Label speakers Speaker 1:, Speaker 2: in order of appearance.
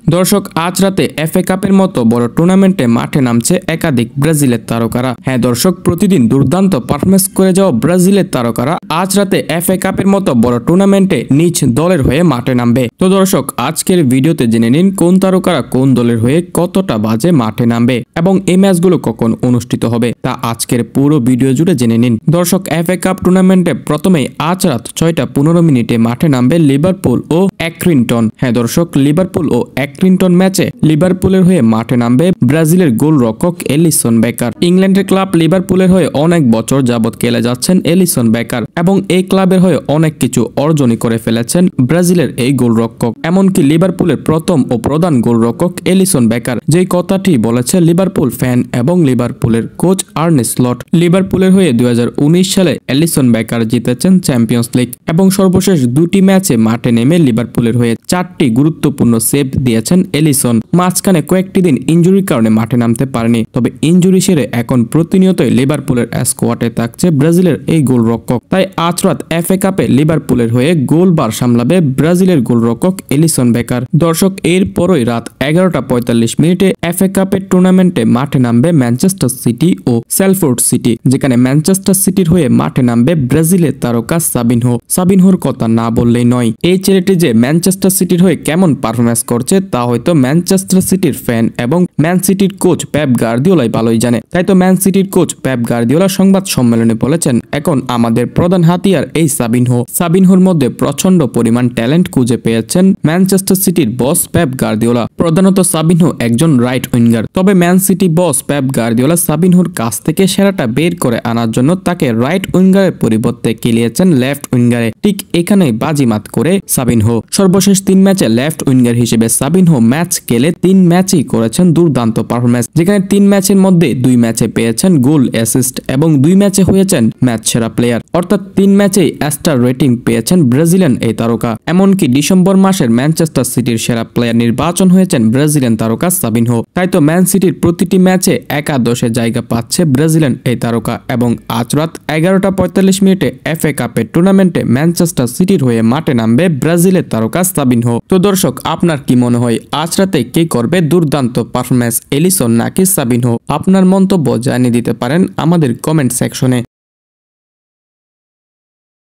Speaker 1: দর্শক, আজ রাতে এফএ কাপের মতো বড় টুর্নামেন্টে মাঠে নামছে একাধিক ব্রাজিলের তারকারা। হ্যাঁ দর্শক, প্রতিদিন দুর্দান্ত পারফরমেন্স করে যাওয়া ব্রাজিলের তারকারা আজ রাতে এফএ কাপের মতো বড় টুর্নামেন্টে নিজ দলের হয়ে মাঠে নামবে। তো দর্শক, আজকের ভিডিওতে জেনে নিন কোন তারকারা কোন দলের হয়ে কতটা বাজে মাঠে নামবে এবং এই ম্যাচগুলো কখন অনুষ্ঠিত হবে তা আজকের পুরো ভিডিও জুড়ে জেনে নিন। দর্শক, এফএ কাপ টুর্নামেন্টে প্রথমেই আজ রাত 6:15 মিনিটে মাঠে নামবে লিভারপুল ও অ্যাক্রিনটন। হ্যাঁ দর্শক, লিভারপুল ও অ্যাক্রিনটন ম্যাচে লিভারপুলের হয়ে মাঠে নামবে ব্রাজিলের গোলরক্ষক এলিসন বেকার। ইংল্যান্ডের ক্লাব লিভারপুলের হয়ে অনেক বছর যাবৎ খেলে যাচ্ছেন এলিসন বেকার এবং এই ক্লাবের হয়ে অনেক কিছু অর্জনই করে ফেলেছেন ব্রাজিলের এই গোলরক্ষক। এমনকি লিভারপুলের প্রথম ও প্রধান গোলরক্ষক এলিসন বেকার যেই কথাটি বলেছে লিভারপুল ফ্যান এবং লিভারপুলের কোচ আর্নে স্লট। লিভারপুলের হয়ে 2019 সালে এলিসন বেকার জিতেছেন চ্যাম্পিয়ন্স লিগ এবং সর্বশেষ দুটি ম্যাচে মাঠে নেমে লিভারপুলের হয়ে 4টি গুরুত্বপূর্ণ সেভ দিয়েছেন এলিসন। মাঝখানে কয়েকটি দিন ইনজুরির কারণে মাঠে নামতে পারেনি, তবে ইনজুরি সেরে এখন প্রতিনিয়তই লিভারপুলের স্কোয়াডে থাকছে ব্রাজিলের এই গোলরক্ষক। তাই আজ রাত এফএ কাপে লিভারপুলের হয়ে গোলবার সামলাবে ব্রাজিলের গোলরক্ষক এলিসন বেকার। দর্শক, এরপরই রাত 11:45 এফএ কাপের টুর্নামেন্টে মাঠে নামবে ম্যানচেস্টার সিটি ও সেলফোর্ড সিটি, যেখানে ম্যানচেস্টার সিটির হয়ে মাঠে নামবে ব্রাজিলের তারকা সাবিনহো। সাবিনহোর কথা না বললেই নয়, এই ছেলেটি যে ম্যানচেস্টার সিটির হয়ে কেমন পারফরমেন্স করছে তা হয়তো ম্যানচেস্টার সিটির ফ্যান এবং ম্যান সিটির কোচ পেপ গার্দিওলাই ভালোই জানে। তাই তো ম্যান সিটির কোচ পেপ গার্দিওলা সংবাদ সম্মেলনে বলেছেন, এখন আমাদের প্রধান হাতিয়ার এই সাবিনহো। সাবিনহোর মধ্যে প্রচন্ড পরিমাণ ট্যালেন্ট খুঁজে পেয়েছেন ম্যানচেস্টার সিটির বস পেপ গার্দিওলা। প্রধানত সাবিনহো একজন রাইট উইঙ্গার, তবে ম্যান সিটি বস পেপ গার্দিওলা সাবিনহোর কাছ থেকে সেরাটা বের করে আনার জন্য তাকে রাইট উইঙ্গারের পরিবর্তে খেলিয়েছেন লেফট উইঙ্গারে। ঠিক এখানেই বাজিমাত করে সাবিনহো। সর্বশেষ 3 ম্যাচে লেফট উইঙ্গার হিসেবে সাবিনহো ম্যাচ খেলে 3 ম্যাচই করেছেন দুর্দান্ত পারফরমেন্স, যেখানে 3 ম্যাচের মধ্যে 2 ম্যাচে পেয়েছেন গোল অ্যাসিস্ট এবং 2 ম্যাচে হয়েছেন ম্যাচ সেরা প্লেয়ার। অর্থাৎ 3 ম্যাচেই স্টার রেটিং পেয়েছেন ব্রাজিলিয়ান এই তারকা। এমনকি ডিসেম্বর মাসের ম্যানচেস্টার সিটির সেরা প্লেয়ার নির্বাচন হয়েছেন ব্রাজিলিয়ান তারকা সাবিনহো। তাই তো ম্যান সিটির প্রতিটি ম্যাচে একাদশে জায়গা পাচ্ছে ব্রাজিলিয়ান এই তারকা এবং আজ রাত 11:45 এফএ কাপের টুর্নামেন্টে ম্যানচেস্টার সিটির হয়ে মাঠে নামবে ব্রাজিলের তারকা সাবিনহো। তো দর্শক, আপনার কি মনে হয় আজ রাতে কে করবে দুর্দান্ত পারফরমেন্স, এলিসন নাকি সাবিনহো? আপনার মন্তব্য জানিয়ে দিতে পারেন আমাদের কমেন্ট সেকশনে।